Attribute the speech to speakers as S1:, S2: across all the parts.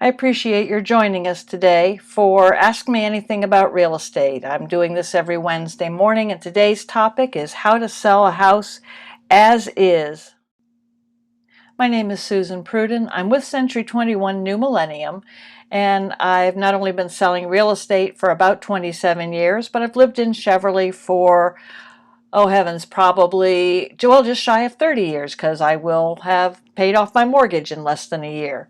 S1: I appreciate your joining us today for Ask Me Anything About Real Estate. I'm doing this every Wednesday morning, and today's topic is how to sell a house as is. My name is Susan Pruden. I'm with Century 21 New Millennium, and I've not only been selling real estate for about 27 years, but I've lived in Cheverly for, oh heavens, probably, well, just shy of 30 years because I will have paid off my mortgage in less than a year.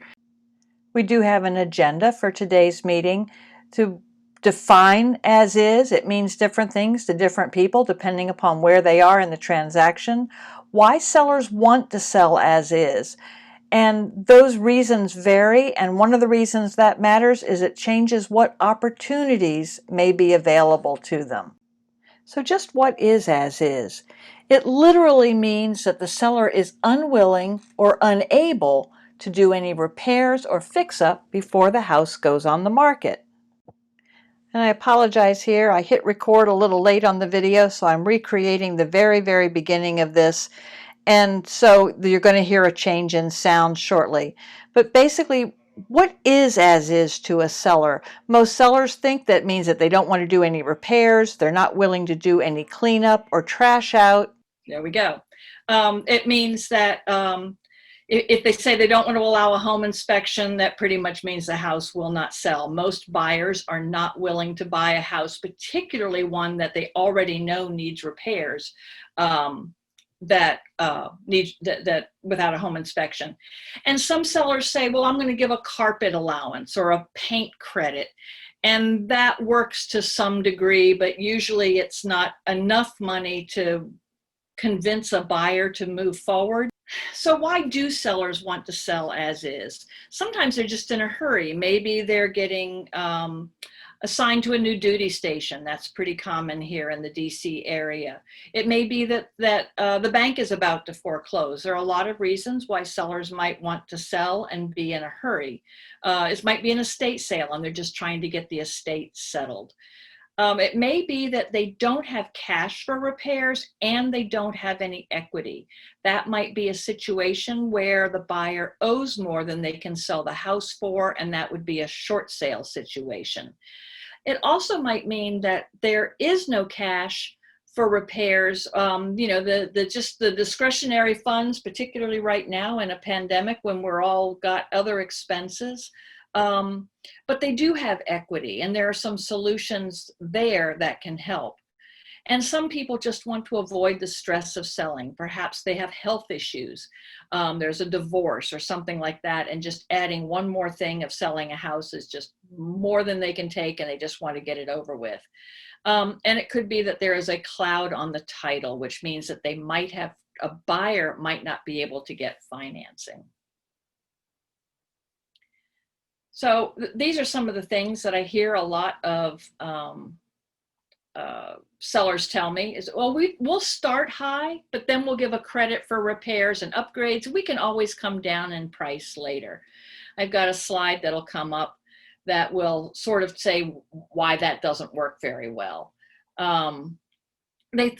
S1: We do have an agenda for today's meeting to define as is. It means different things to different people depending upon where they are in the transaction. Why sellers want to sell as is. And those reasons vary, and one of the reasons that matters is it changes what opportunities may be available to them. So just what is as is? It literally means that the seller is unwilling or unable to do any repairs or fix-up before the house goes on the market. And I apologize here, I hit record a little late on the video, so I'm recreating the very beginning of this, and so you're going to hear a change in sound shortly. But basically, what is as is to a seller? Most sellers think that means that they don't want to do any repairs, they're not willing to do any cleanup or trash out.
S2: There we go. It means that if they say they don't want to allow a home inspection, that pretty much means the house will not sell. Most buyers are not willing to buy a house, particularly one that they already know needs repairs, that without a home inspection. And some sellers say, well, I'm going to give a carpet allowance or a paint credit. And that works to some degree, but usually it's not enough money to convince a buyer to move forward. So why do sellers want to sell as is? Sometimes they're just in a hurry. Maybe they're getting assigned to a new duty station. That's pretty common here in the DC area. It may be that the bank is about to foreclose. There are a lot of reasons why sellers might want to sell and be in a hurry. It might be an estate sale and they're just trying to get the estate settled. It may be that they don't have cash for repairs and they don't have any equity. That might be a situation where the buyer owes more than they can sell the house for, and that would be a short sale situation. It also might mean that there is no cash for repairs. Just the discretionary funds, particularly right now in a pandemic when we're all got other expenses. But they do have equity, and there are some solutions there that can help. And some people just want to avoid the stress of selling. Perhaps they have health issues. There's a divorce or something like that. And just adding one more thing of selling a house is just more than they can take, and they just want to get it over with. And it could be that there is a cloud on the title, which means that they might have, a buyer might not be able to get financing. So these are some of the things that I hear a lot of sellers tell me is, well, we'll start high, but then we'll give a credit for repairs and upgrades. We can always come down in price later. I've got a slide that'll come up that will sort of say why that doesn't work very well.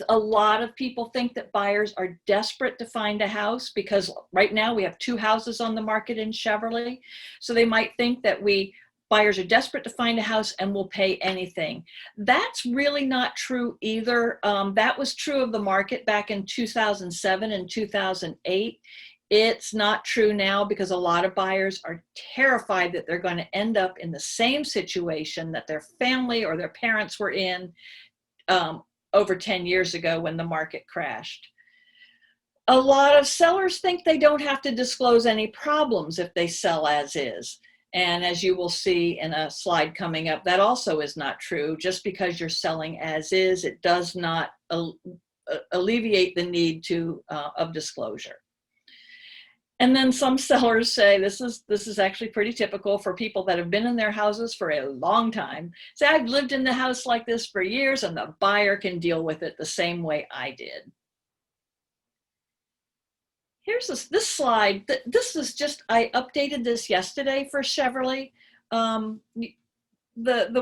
S2: A lot of people think that buyers are desperate to find a house because right now we have 2 houses on the market in Cheverly. So they might think that buyers are desperate to find a house and will pay anything. That's really not true either. That was true of the market back in 2007 and 2008. It's not true now because a lot of buyers are terrified that they're going to end up in the same situation that their family or their parents were in over 10 years ago when the market crashed. A lot of sellers think they don't have to disclose any problems if they sell as is. And as you will see in a slide coming up, that also is not true. Just because you're selling as is, it does not alleviate the need of disclosure. And then some sellers say, this is actually pretty typical for people that have been in their houses for a long time. Say, I've lived in the house like this for years and the buyer can deal with it the same way I did. Here's this slide. This is just, I updated this yesterday for Cheverly. The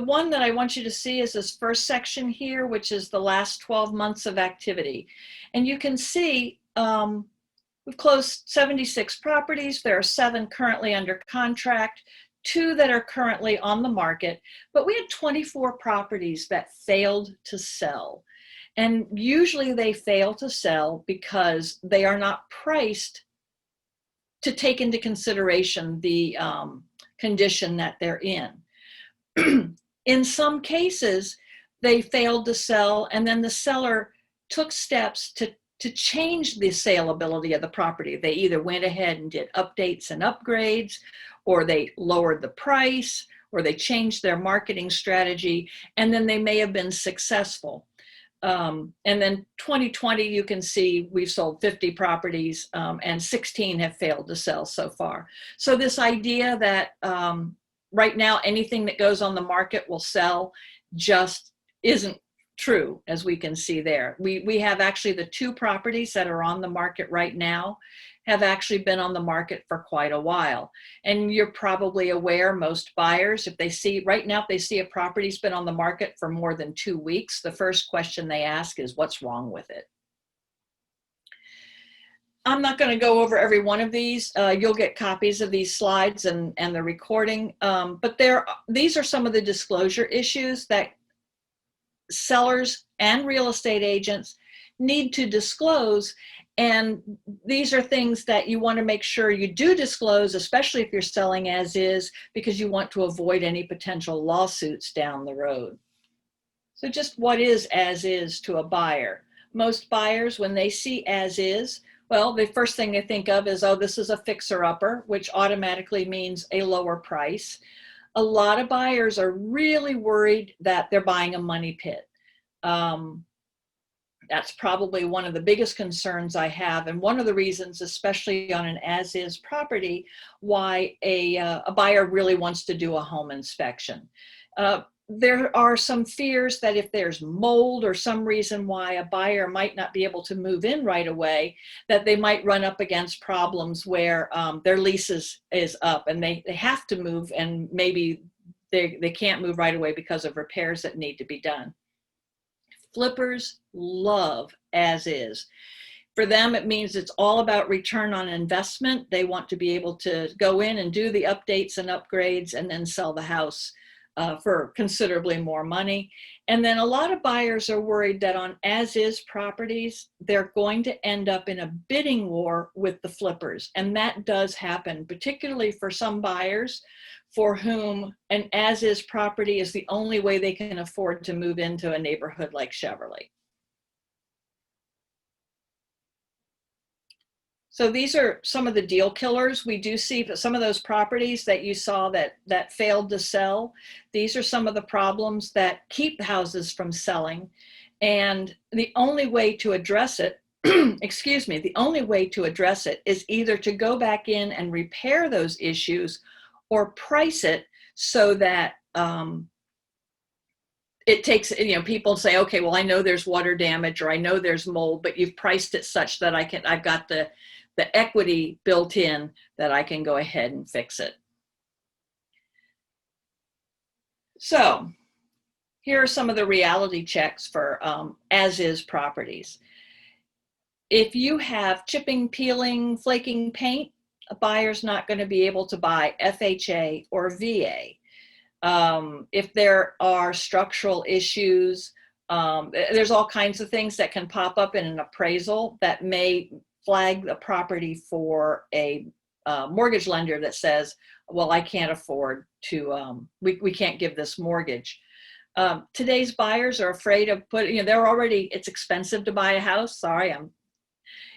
S2: one that I want you to see is this first section here, which is the last 12 months of activity. And you can see we've closed 76 properties. There are 7 currently under contract. 2 that are currently on the market, but we had 24 properties that failed to sell. And usually they fail to sell because they are not priced to take into consideration the condition that they're in. In some cases, they failed to sell, and then the seller took steps to change the saleability of the property. They either went ahead and did updates and upgrades, or they lowered the price, or they changed their marketing strategy, and then they may have been successful. And then 2020, you can see we've sold 50 properties and 16 have failed to sell so far. So this idea that right now anything that goes on the market will sell just isn't true, as we can see there. We have actually the 2 properties that are on the market right now have actually been on the market for quite a while. And you're probably aware, most buyers, if they see a property's been on the market for more than 2 weeks, the first question they ask is, what's wrong with it? I'm not going to go over every one of these. You'll get copies of these slides and the recording. But these are some of the disclosure issues that sellers and real estate agents need to disclose. And these are things that you want to make sure you do disclose, especially if you're selling as is, because you want to avoid any potential lawsuits down the road. So just what is as is to a buyer? Most buyers, when they see as is, well, the first thing they think of is, oh, this is a fixer-upper, which automatically means a lower price. A lot of buyers are really worried that they're buying a money pit. That's probably one of the biggest concerns I have, and one of the reasons, especially on an as-is property, why a buyer really wants to do a home inspection. There are some fears that if there's mold or some reason why a buyer might not be able to move in right away, that they might run up against problems where their lease is up and they have to move, and maybe they can't move right away because of repairs that need to be done. Flippers love as is. For them, it means it's all about return on investment. They want to be able to go in and do the updates and upgrades and then sell the house for considerably more money. And then a lot of buyers are worried that on as-is properties, they're going to end up in a bidding war with the flippers. And that does happen, particularly for some buyers for whom an as-is property is the only way they can afford to move into a neighborhood like Cheverly. So these are some of the deal killers. We do see some of those properties that you saw that failed to sell. These are some of the problems that keep houses from selling. And the only way to address it, excuse me, the only way to address it is either to go back in and repair those issues or price it so that it takes, people say, okay, well, I know there's water damage or I know there's mold, but you've priced it such that I've got the equity built in that I can go ahead and fix it. So here are some of the reality checks for as-is properties. If you have chipping, peeling, flaking paint, a buyer's not going to be able to buy FHA or VA. If there are structural issues, there's all kinds of things that can pop up in an appraisal that may flag the property for a mortgage lender that says, well, I can't afford to, we can't give this mortgage. Today's buyers are afraid of it's expensive to buy a house.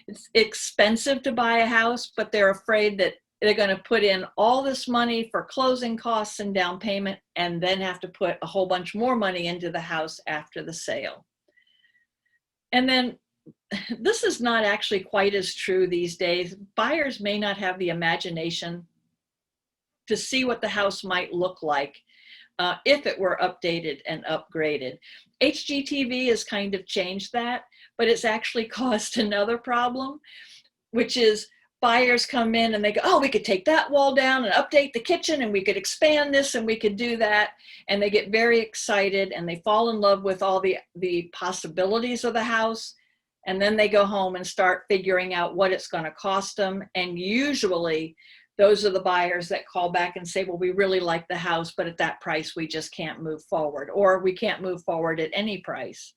S2: It's expensive to buy a house, but they're afraid that they're going to put in all this money for closing costs and down payment and then have to put a whole bunch more money into the house after the sale. And then this is not actually quite as true these days. Buyers may not have the imagination to see what the house might look like if it were updated and upgraded. HGTV has kind of changed that, but it's actually caused another problem, which is buyers come in and they go, oh, we could take that wall down and update the kitchen and we could expand this and we could do that. And they get very excited and they fall in love with all the possibilities of the house. And then they go home and start figuring out what it's going to cost them. And usually those are the buyers that call back and say, well, we really like the house, but at that price, we just can't move forward, or we can't move forward at any price.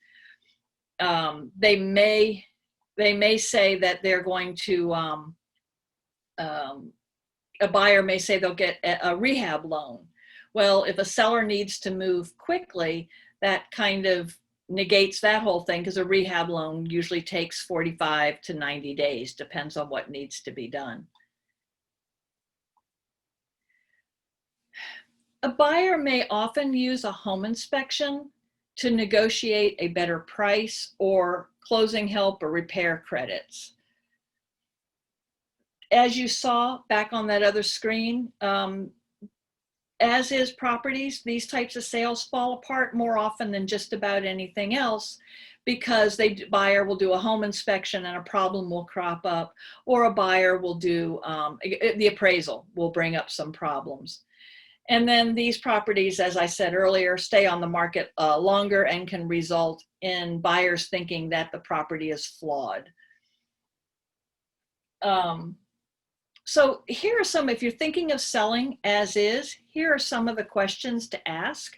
S2: They may say that they're going to, a buyer may say they'll get a rehab loan. Well, if a seller needs to move quickly, that kind of negates that whole thing, because a rehab loan usually takes 45 to 90 days, depends on what needs to be done. A buyer may often use a home inspection to negotiate a better price or closing help or repair credits. As you saw back on that other screen, as is properties, these types of sales fall apart more often than just about anything else, because the buyer will do a home inspection and a problem will crop up, or a buyer will do the appraisal will bring up some problems. And then these properties, as I said earlier, stay on the market longer and can result in buyers thinking that the property is flawed. So here are some, if you're thinking of selling as is, here are some of the questions to ask.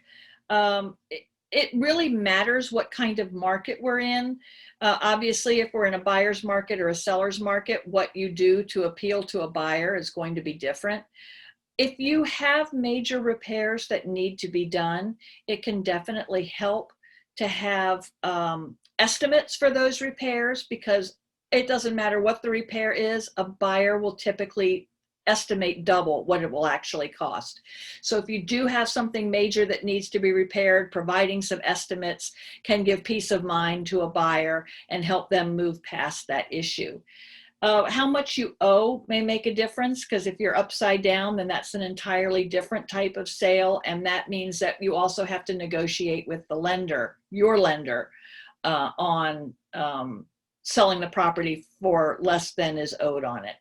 S2: It really matters what kind of market we're in. Obviously, if we're in a buyer's market or a seller's market, what you do to appeal to a buyer is going to be different. If you have major repairs that need to be done, it can definitely help to have estimates for those repairs, because it doesn't matter what the repair is, a buyer will typically estimate double what it will actually cost. So if you do have something major that needs to be repaired, providing some estimates can give peace of mind to a buyer and help them move past that issue. How much you owe may make a difference, because if you're upside down, then that's an entirely different type of sale. And that means that you also have to negotiate with the lender, your lender, on selling the property for less than is owed on it.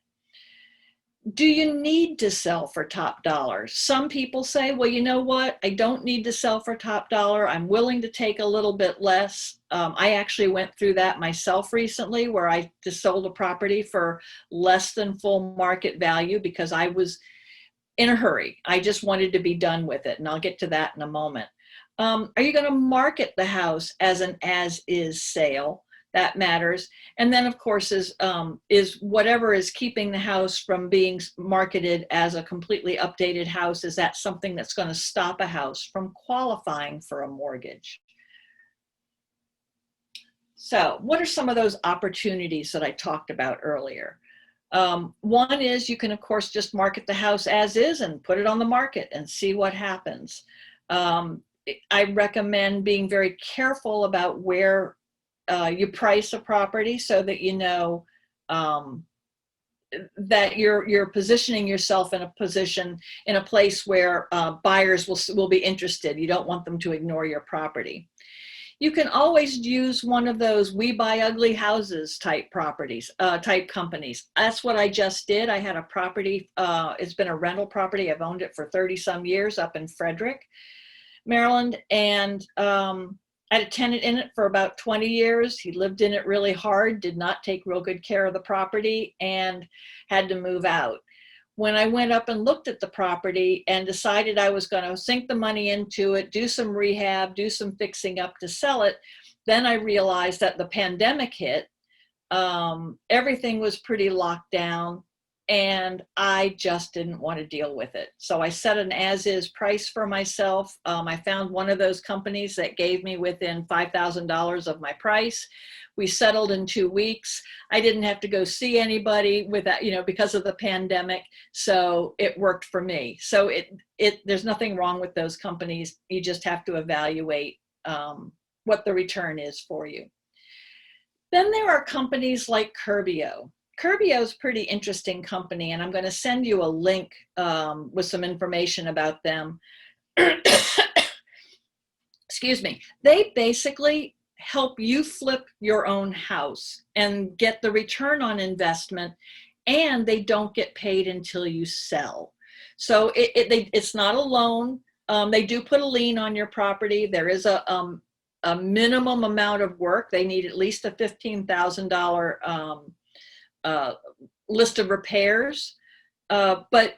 S2: Do you need to sell for top dollar? Some people say, well, you know what? I don't need to sell for top dollar. I'm willing to take a little bit less. I actually went through that myself recently, where I just sold a property for less than full market value because I was in a hurry. I just wanted to be done with it. And I'll get to that in a moment. Are you going to market the house as an as-is sale? That matters. And then, of course, is whatever is keeping the house from being marketed as a completely updated house, is that something that's going to stop a house from qualifying for a mortgage? So what are some of those opportunities that I talked about earlier? One is you can, of course, just market the house as is and put it on the market and see what happens. I recommend being very careful about where you price a property, so that you know that you're positioning yourself in a place where buyers will be interested. You don't want them to ignore your property. You can always use one of those "we buy ugly houses" type properties, type companies. That's what I just did. I had a property, it's been a rental property. I've owned it for 30 some years up in Frederick, Maryland. And I had a tenant in it for about 20 years. He lived in it really hard, did not take real good care of the property, and had to move out. When I went up and looked at the property and decided I was going to sink the money into it, do some rehab, do some fixing up to sell it, then I realized that the pandemic hit. Everything was pretty locked down, and I just didn't want to deal with it. So I set an as-is price for myself. I found one of those companies that gave me within $5,000 of my price. We settled in 2 weeks. I didn't have to go see anybody with that, because of the pandemic. So it worked for me. So there's nothing wrong with those companies. You just have to evaluate what the return is for you. Then there are companies like Curbio. Curbio is a pretty interesting company, and I'm going to send you a link with some information about them. Excuse me. They basically help you flip your own house and get the return on investment, and they don't get paid until you sell. So it's not a loan. They do put a lien on your property. There is a minimum amount of work. They need at least a $15,000 list of repairs But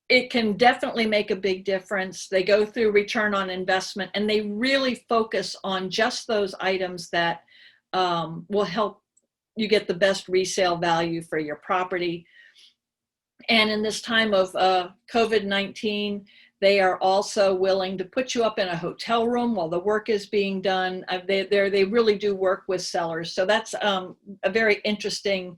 S2: it can definitely make a big difference. They go through return on investment, and they really focus on just those items that will help you get the best resale value for your property. And in this time of COVID-19, they are also willing to put you up in a hotel room while the work is being done. They really do work with sellers. So that's a very interesting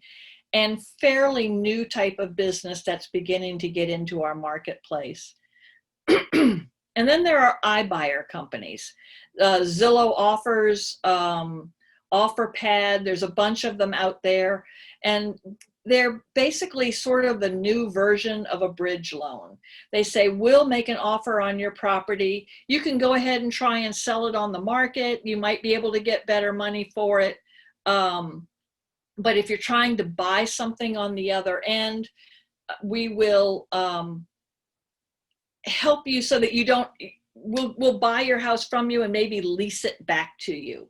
S2: and fairly new type of business that's beginning to get into our marketplace. And then there are iBuyer companies, Zillow offers, OfferPad, there's a bunch of them out there, and they're basically sort of the new version of a bridge loan. They say, we'll make an offer on your property. You can go ahead and try and sell it on the market. You might be able to get better money for it. But if you're trying to buy something on the other end, we will help you so that you don't, we'll buy your house from you and maybe lease it back to you.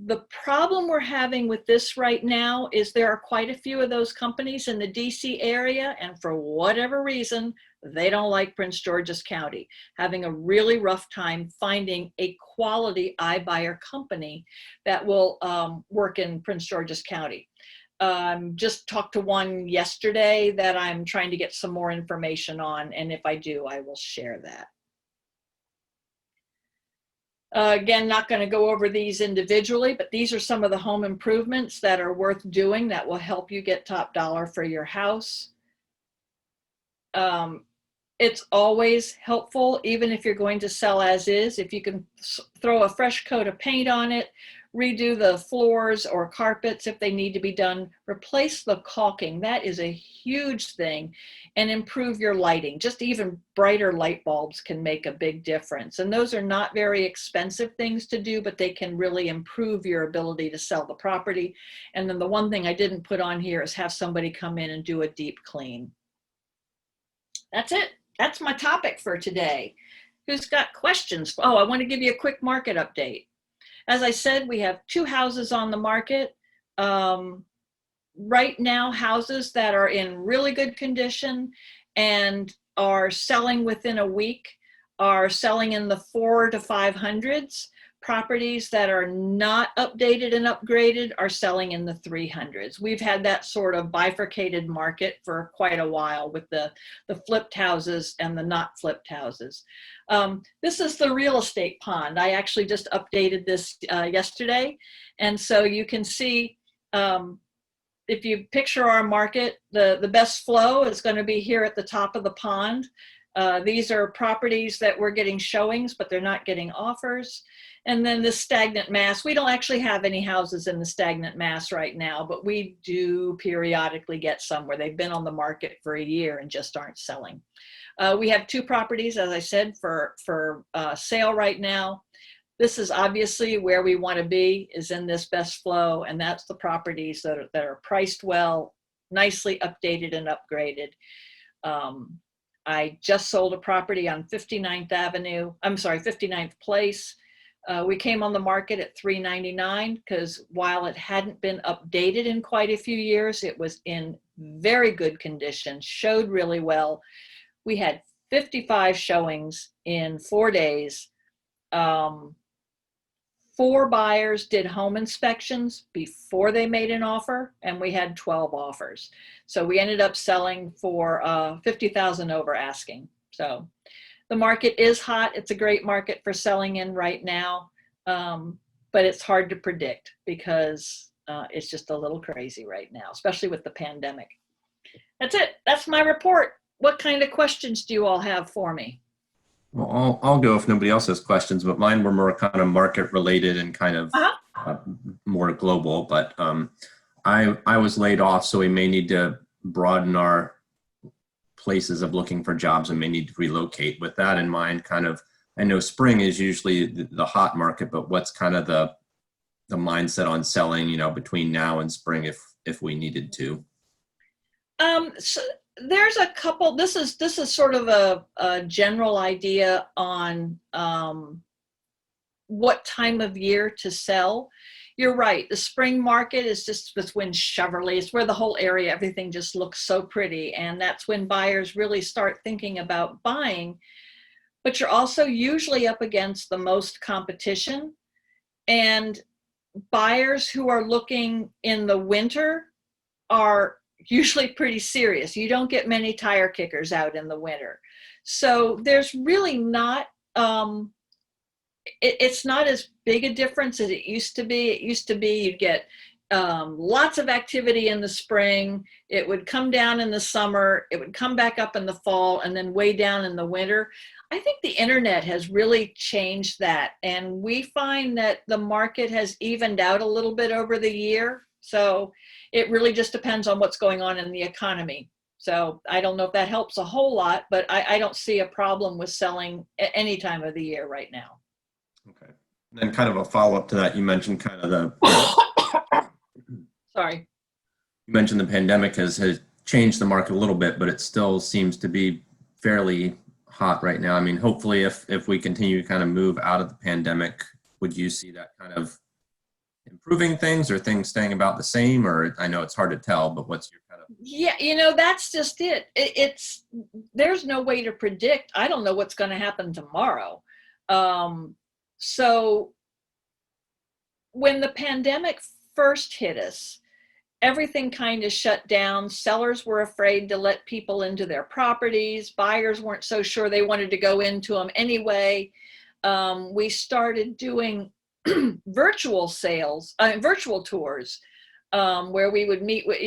S2: The problem we're having with this right now is there are quite a few of those companies in the DC area, and for whatever reason, they don't like Prince George's County, having a really rough time finding a quality iBuyer company that will work in Prince George's County. Just talked to one yesterday that I'm trying to get some more information on, and if I do, I will share that. Again, not going to go over these individually, but these are some of the home improvements that are worth doing that will help you get top dollar for your house. It's always helpful, even if you're going to sell as is, if you can throw a fresh coat of paint on it, redo the floors or carpets if they need to be done, replace the caulking. That is a huge thing, and improve your lighting. Just even brighter light bulbs can make a big difference. And those are not very expensive things to do, but they can really improve your ability to sell the property. And then the one thing I didn't put on here is have somebody come in and do a deep clean. That's it. That's my topic for today. Who's got questions? Oh, I want to give you a quick market update. As I said, we have 2 houses on the market. Right now, houses that are in really good condition and are selling within a week are selling in the 400s to 500s. Properties that are not updated and upgraded are selling in the 300s. We've had that sort of bifurcated market for quite a while with the flipped houses and the not flipped houses. This is the real estate pond. I actually just updated this yesterday. And so you can see, if you picture our market, the best flow is going to be here at the top of the pond. These are properties that we're getting showings, but they're not getting offers. And then the stagnant mass, we don't actually have any houses in the stagnant mass right now, but we do periodically get some where they've been on the market for a year and just aren't selling. We have 2 properties, as I said, for sale right now. This is obviously where we want to be, is in this best flow, and that's the properties that are priced well, nicely updated and upgraded. I just sold a property on 59th Place. We came on the market at $399 because while it hadn't been updated in quite a few years, it was in very good condition, showed really well. We had 55 showings in 4 days. 4 buyers did home inspections before they made an offer, and we had 12 offers. So we ended up selling for $50,000 over asking. So the market is hot. It's a great market for selling in right now, but it's hard to predict because it's just a little crazy right now, especially with the pandemic. That's it. That's my report. What kind of questions do you all have for me?
S3: Well, I'll go if nobody else has questions, but mine were more kind of market related and kind of more global. But I was laid off, so we may need to broaden our places of looking for jobs and may need to relocate. With that in mind, kind of, I know spring is usually the hot market, but what's kind of the mindset on selling, you know, between now and spring if we needed to?
S2: So there's a couple. This is sort of a general idea on what time of year to sell. you're right. The spring market is just when Cheverly, it's where the whole area, everything just looks so pretty. And that's when buyers really start thinking about buying. But you're also usually up against the most competition. And buyers who are looking in the winter are usually pretty serious. You don't get many tire kickers out in the winter. So there's really not, it's not as big a difference as it used to be. It used to be you'd get lots of activity in the spring. It would come down in the summer. It would come back up in the fall and then way down in the winter. I think the internet has really changed that. And we find that the market has evened out a little bit over the year. So it really just depends on what's going on in the economy. So I don't know if that helps a whole lot, but I don't see a problem with selling at any time of the year right now.
S3: Okay. And then kind of a follow-up to that, you mentioned kind of the
S2: Sorry.
S3: You mentioned the pandemic has changed the market a little bit, but it still seems to be fairly hot right now. I mean, hopefully if we continue to kind of move out of the pandemic, would you see that kind of improving things or things staying about the same? Or I know it's hard to tell, but what's your kind of...
S2: Yeah, that's just it. There's no way to predict. I don't know what's going to happen tomorrow. So when the pandemic first hit us, everything kind of shut down. Sellers were afraid to let people into their properties. Buyers weren't so sure they wanted to go into them anyway. We started doing virtual sales, virtual tours, where we would meet with,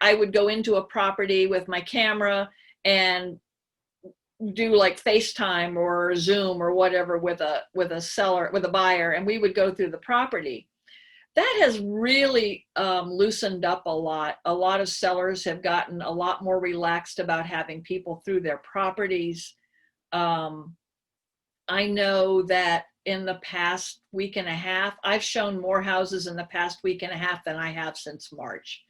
S2: I would go into a property with my camera and do like FaceTime or Zoom or whatever with a seller, with a buyer, and we would go through the property. That has really loosened up a lot. A lot of sellers have gotten a lot more relaxed about having people through their properties. I know that in the past week and a half, I've shown more houses in the past week and a half than I have since March.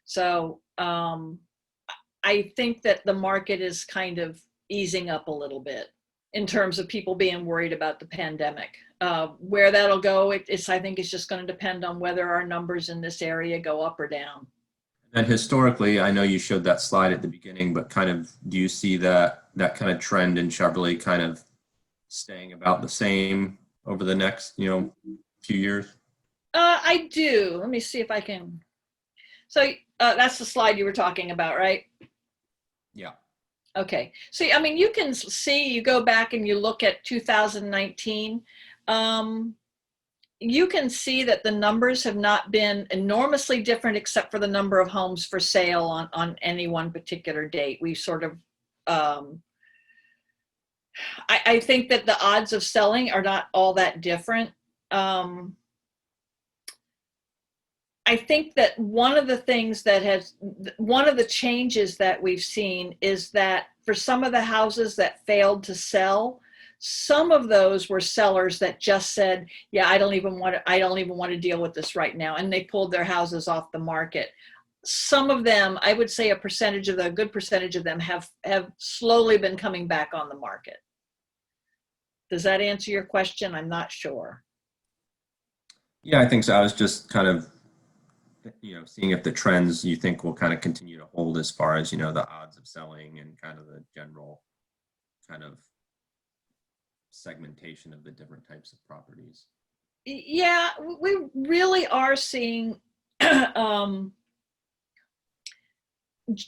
S2: So I think that the market is kind of easing up a little bit in terms of people being worried about the pandemic. Where that'll go, I think it's just going to depend on whether our numbers in this area go up or down.
S3: And historically, I know you showed that slide at the beginning, but kind of, do you see that kind of trend in Cheverly kind of staying about the same over the next, few years?
S2: I do. Let me see if I can. So that's the slide you were talking about, right?
S3: Yeah.
S2: Okay. So, I mean, you can see, you go back and you look at 2019, you can see that the numbers have not been enormously different except for the number of homes for sale on any one particular date. We sort of, I think that the odds of selling are not all that different. I think that one of the changes that we've seen is that for some of the houses that failed to sell, some of those were sellers that just said, yeah, I don't even want to deal with this right now. And they pulled their houses off the market. Some of them, I would say a good percentage of them have slowly been coming back on the market. Does that answer your question? I'm not sure.
S3: Yeah, I think so. I was just kind of, seeing if the trends you think will kind of continue to hold as far as, the odds of selling and kind of the general kind of segmentation of the different types of properties.
S2: Yeah, we really are seeing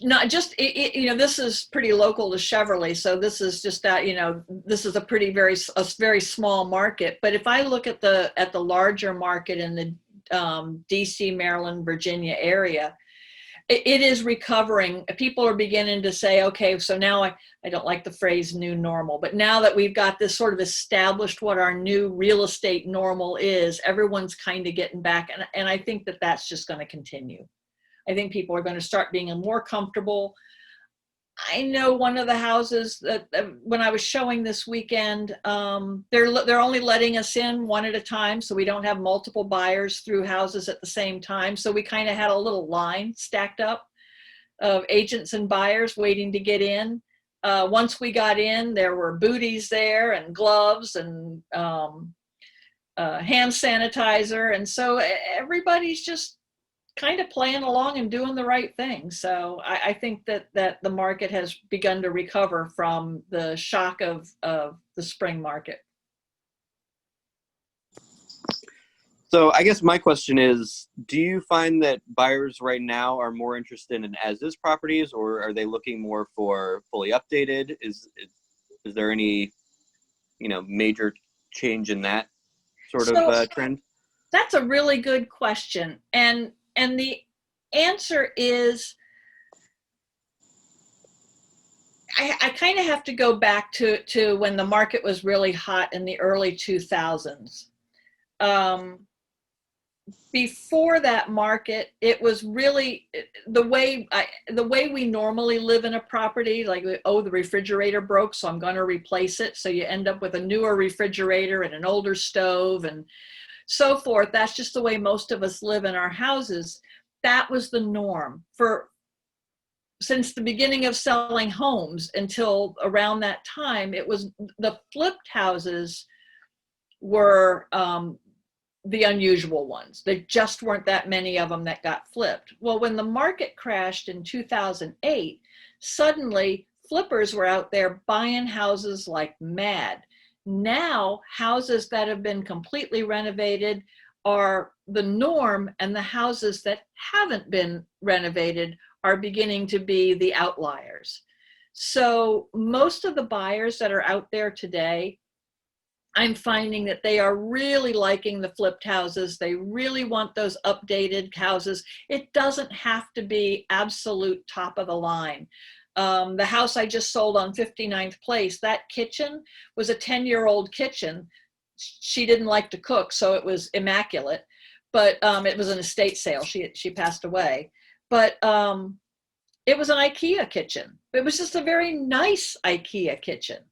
S2: not just, this is pretty local to Cheverly. So this is just that, this is a very small market. But if I look at the larger market in the DC, Maryland, Virginia area, it is recovering. People are beginning to say, okay, so now I don't like the phrase new normal, but now that we've got this sort of established what our new real estate normal is, everyone's kind of getting back. And I think that that's just going to continue. I think people are going to start being more comfortable. I know one of the houses that when I was showing this weekend, they're only letting us in one at a time, so we don't have multiple buyers through houses at the same time. So we kind of had a little line stacked up of agents and buyers waiting to get in. Once we got in, there were booties there and gloves and hand sanitizer. And so everybody's just kind of playing along and doing the right thing. So I think that the market has begun to recover from the shock of the spring market.
S4: So I guess my question is, do you find that buyers right now are more interested in as-is properties, or are they looking more for fully updated? Is there any, major change in that sort of trend?
S2: That's a really good question. And the answer is, I kind of have to go back to when the market was really hot in the early 2000s. Before that market, it was really the way we normally live in a property, like, oh, the refrigerator broke, so I'm going to replace it. So you end up with a newer refrigerator and an older stove and so forth. That's just the way most of us live in our houses. That was the norm since the beginning of selling homes until around that time. It was the flipped houses were the unusual ones. There just weren't that many of them that got flipped. Well, when the market crashed in 2008, suddenly flippers were out there buying houses like mad. Now, houses that have been completely renovated are the norm, and the houses that haven't been renovated are beginning to be the outliers. So most of the buyers that are out there today, I'm finding that they are really liking the flipped houses. They really want those updated houses. It doesn't have to be absolute top of the line. The house I just sold on 59th Place, that kitchen was a 10-year-old kitchen. She didn't like to cook, so it was immaculate, but it was an estate sale. She passed away, but it was an IKEA kitchen. It was just a very nice IKEA kitchen.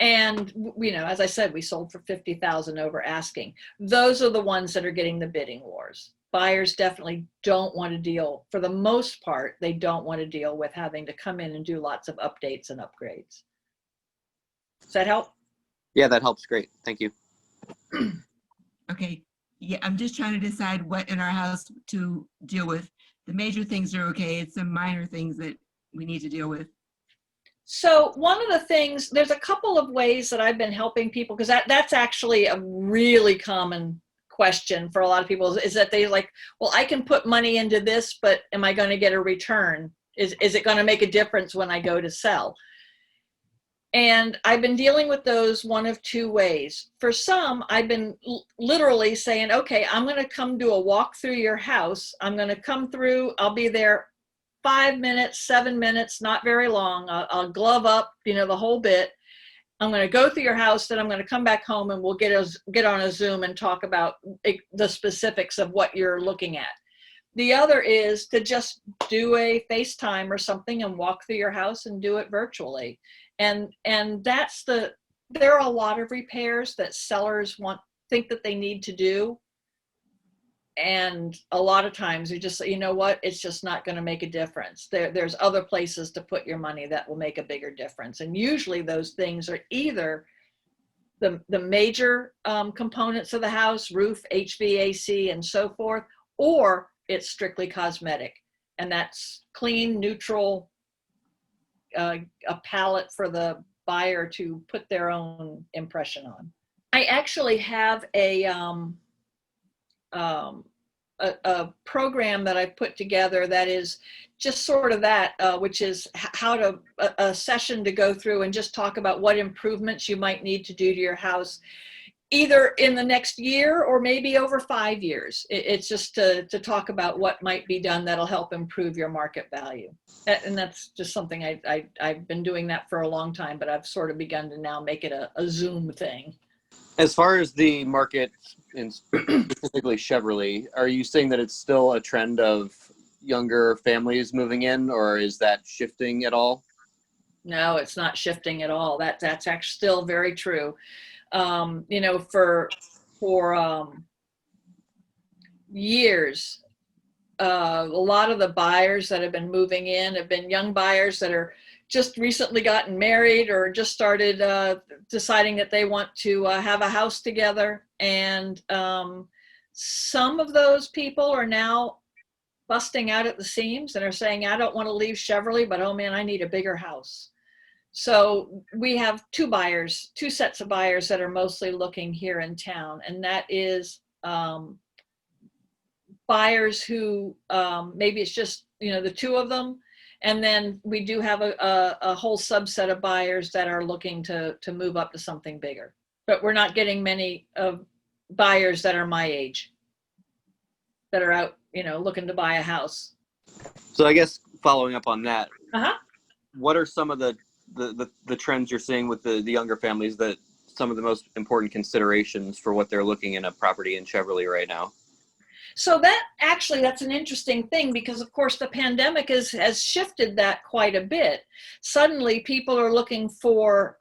S2: And, as I said, we sold for $50,000 over asking. Those are the ones that are getting the bidding wars. Buyers definitely don't want to deal, for the most part, they don't want to deal with having to come in and do lots of updates and upgrades. Does that help?
S4: Yeah, that helps. Great. Thank you.
S5: Okay. Yeah, I'm just trying to decide what in our house to deal with. The major things are okay. It's some minor things that we need to deal with.
S2: So one of the things, there's a couple of ways that I've been helping people, because that's actually a really common question for a lot of people, is that they like, well, I can put money into this, but am I going to get a return? Is it going to make a difference when I go to sell? And I've been dealing with those one of two ways. For some, I've been literally saying, okay, I'm going to come do a walk through your house. I'm going to come through, I'll be there 5 minutes, 7 minutes, not very long. I'll glove up, the whole bit. I'm going to go through your house, then I'm going to come back home and we'll get on a Zoom and talk about the specifics of what you're looking at. The other is to just do a FaceTime or something and walk through your house and do it virtually. And there are a lot of repairs that sellers think that they need to do. And a lot of times you just, it's just not going to make a difference. There's other places to put your money that will make a bigger difference. And usually those things are either the major components of the house, roof, HVAC, and so forth, or it's strictly cosmetic. And that's clean, neutral, a palette for the buyer to put their own impression on. I actually have a program that I've put together that is just sort of that, which is a session to go through and just talk about what improvements you might need to do to your house, either in the next year or maybe over 5 years. It's just to talk about what might be done that'll help improve your market value. And that's just something I've been doing that for a long time, but I've sort of begun to now make it a Zoom thing.
S4: As far as the market, and specifically Chevrolet, are you saying that it's still a trend of younger families moving in, or is that shifting at all?
S2: No, it's not shifting at all. That's actually still very true. For years, a lot of the buyers that have been moving in have been young buyers that are just recently gotten married or just started deciding that they want to have a house together. And some of those people are now busting out at the seams and are saying, I don't want to leave Cheverly, but oh man, I need a bigger house. So we have two sets of buyers that are mostly looking here in town. And that is buyers who maybe it's just, the two of them. And then we do have a whole subset of buyers that are looking to move up to something bigger. But we're not getting many of buyers that are my age that are out, looking to buy a house.
S4: So I guess following up on that,
S2: Uh-huh.
S4: what are some of the trends you're seeing with the younger families, that some of the most important considerations for what they're looking in a property in Cheverly right now?
S2: So that's an interesting thing, because of course the pandemic has shifted that quite a bit. Suddenly people are looking for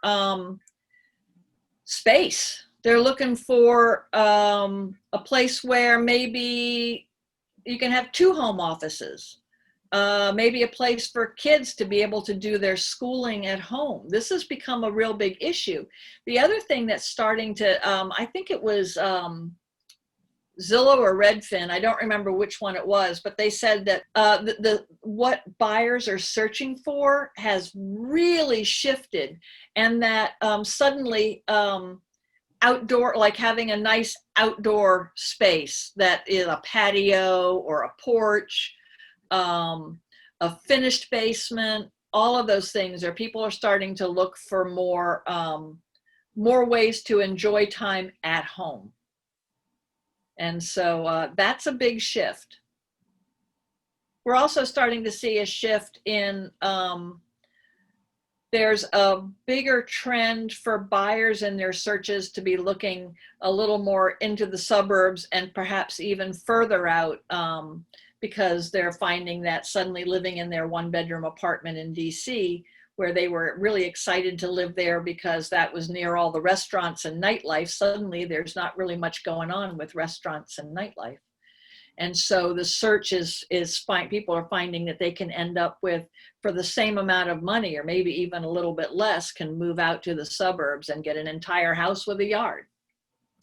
S2: space. They're looking for a place where maybe you can have 2 home offices, maybe a place for kids to be able to do their schooling at home. This has become a real big issue. The other thing that's starting to, I think it was Zillow or Redfin, I don't remember which one it was, but they said that what buyers are searching for has really shifted, and that suddenly outdoor, like having a nice outdoor space that is a patio or a porch, a finished basement, all of those things, or people are starting to look for more ways to enjoy time at home. And so that's a big shift. We're also starting to see a shift in, there's a bigger trend for buyers in their searches to be looking a little more into the suburbs and perhaps even further out, because they're finding that suddenly living in their 1-bedroom apartment in DC, where they were really excited to live there because that was near all the restaurants and nightlife, suddenly there's not really much going on with restaurants and nightlife. And so the search is people are finding that they can end up with, for the same amount of money, or maybe even a little bit less, can move out to the suburbs and get an entire house with a yard.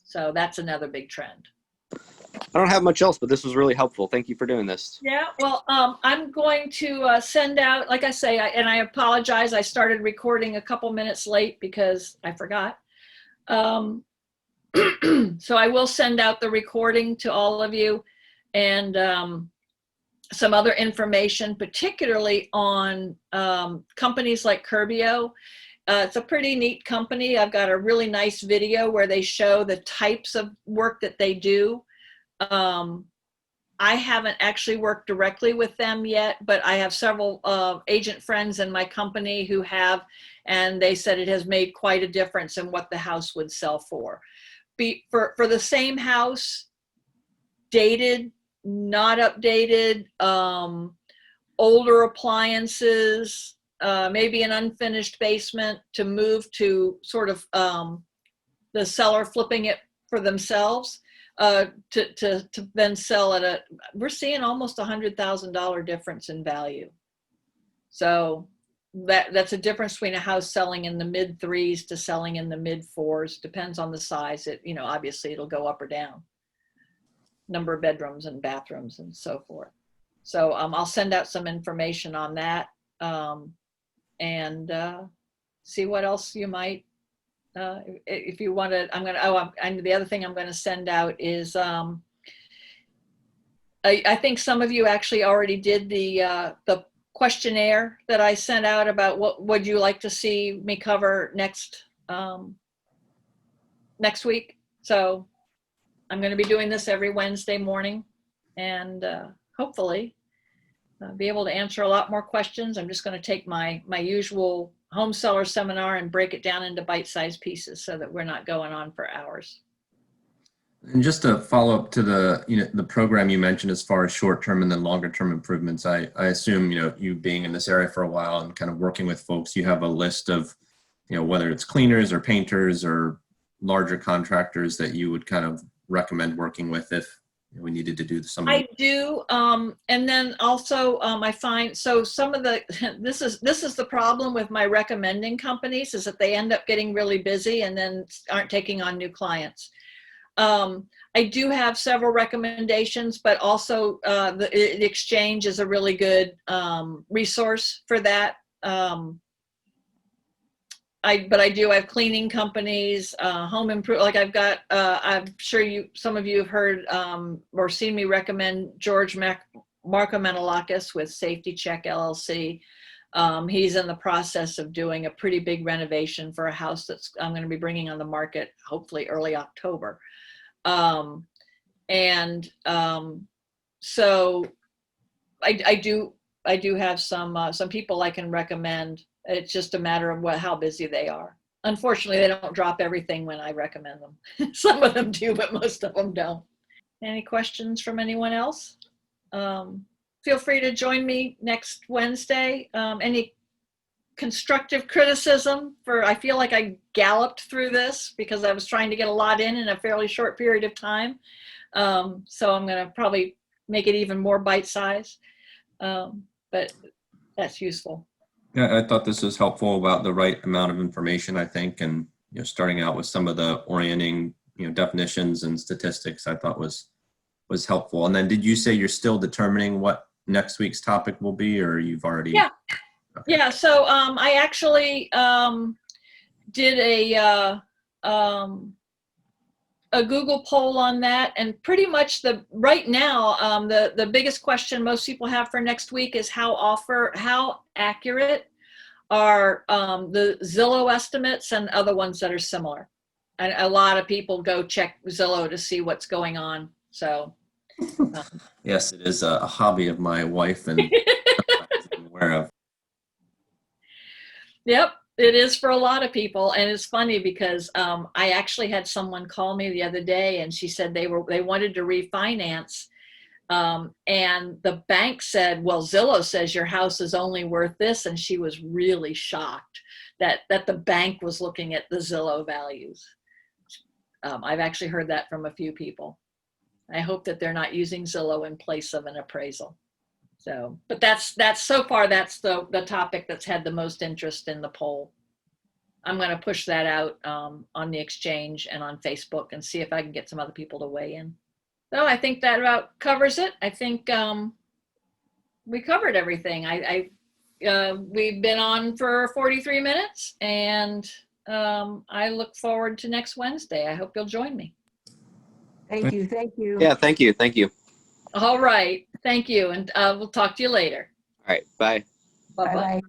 S2: So that's another big trend.
S4: I don't have much else, but this was really helpful. Thank you for doing this.
S2: Yeah, well, I'm going to send out, like I say, and I apologize, I started recording a couple minutes late because I forgot. So I will send out the recording to all of you, and some other information, particularly on companies like Curbio. It's a pretty neat company. I've got a really nice video where they show the types of work that they do. I haven't actually worked directly with them yet, but I have several agent friends in my company who have, and they said it has made quite a difference in what the house would sell for. For the same house, dated, not updated, older appliances, maybe an unfinished basement, to move to sort of the seller flipping it for themselves, to then sell at we're seeing almost $100,000 difference in value. So that's a difference between a house selling in the mid 3s to selling in the mid 4s. Depends on the size. Obviously it'll go up or down. Number of bedrooms and bathrooms and so forth. So I'll send out some information on that, and see what else you might, if you want to. And the other thing I'm going to send out is, I think some of you actually already did the questionnaire that I sent out about what would you like to see me cover next week. So I'm going to be doing this every Wednesday morning, and hopefully be able to answer a lot more questions. I'm just going to take my usual home seller seminar and break it down into bite-sized pieces so that we're not going on for hours.
S3: And just to follow up to the program you mentioned as far as short-term and then longer-term improvements, I assume, you being in this area for a while and kind of working with folks, you have a list of, whether it's cleaners or painters or larger contractors that you would kind of recommend working with if, we needed to do some.
S2: I do, and then also I find so some of the this is the problem with my recommending companies is that they end up getting really busy and then aren't taking on new clients. I do have several recommendations, but also the exchange is a really good resource for that. But I do have cleaning companies, home improve. Like I've got, I'm sure some of you have heard or seen me recommend George Marco Menelakis with Safety Check LLC. He's in the process of doing a pretty big renovation for a house that's I'm going to be bringing on the market, hopefully early October. So I do have some people I can recommend. It's just a matter of how busy they are. Unfortunately, they don't drop everything when I recommend them. Some of them do, but most of them don't. Any questions from anyone else? Feel free to join me next Wednesday. Any constructive criticism I feel like I galloped through this because I was trying to get a lot in a fairly short period of time. So I'm going to probably make it even more bite-sized, but that's useful.
S3: Yeah, I thought this was helpful about the right amount of information, I think, and starting out with some of the orienting, definitions and statistics, I thought was helpful. And then, did you say you're still determining what next week's topic will be, or you've already?
S2: Yeah,
S3: okay.
S2: Yeah. So I actually did a Google poll on that, and pretty much right now the biggest question most people have for next week is how accurate are the Zillow estimates and other ones that are similar. And a lot of people go check Zillow to see what's going on. So
S3: yes, it is a hobby of my wife and I'm aware of.
S2: Yep. It is for a lot of people. And it's funny because I actually had someone call me the other day and she said they wanted to refinance. And the bank said, well, Zillow says your house is only worth this. And she was really shocked that the bank was looking at the Zillow values. I've actually heard that from a few people. I hope that they're not using Zillow in place of an appraisal. So, but that's so far, that's the topic that's had the most interest in the poll. I'm going to push that out on the exchange and on Facebook and see if I can get some other people to weigh in. So I think that about covers it. I think we covered everything. We've been on for 43 minutes and I look forward to next Wednesday. I hope you'll join me.
S5: Thank you. Thank you.
S4: Yeah, thank you. Thank you.
S2: All right. Thank you. And we'll talk to you later.
S4: All right. Bye.
S2: Bye-bye.
S5: Bye-bye.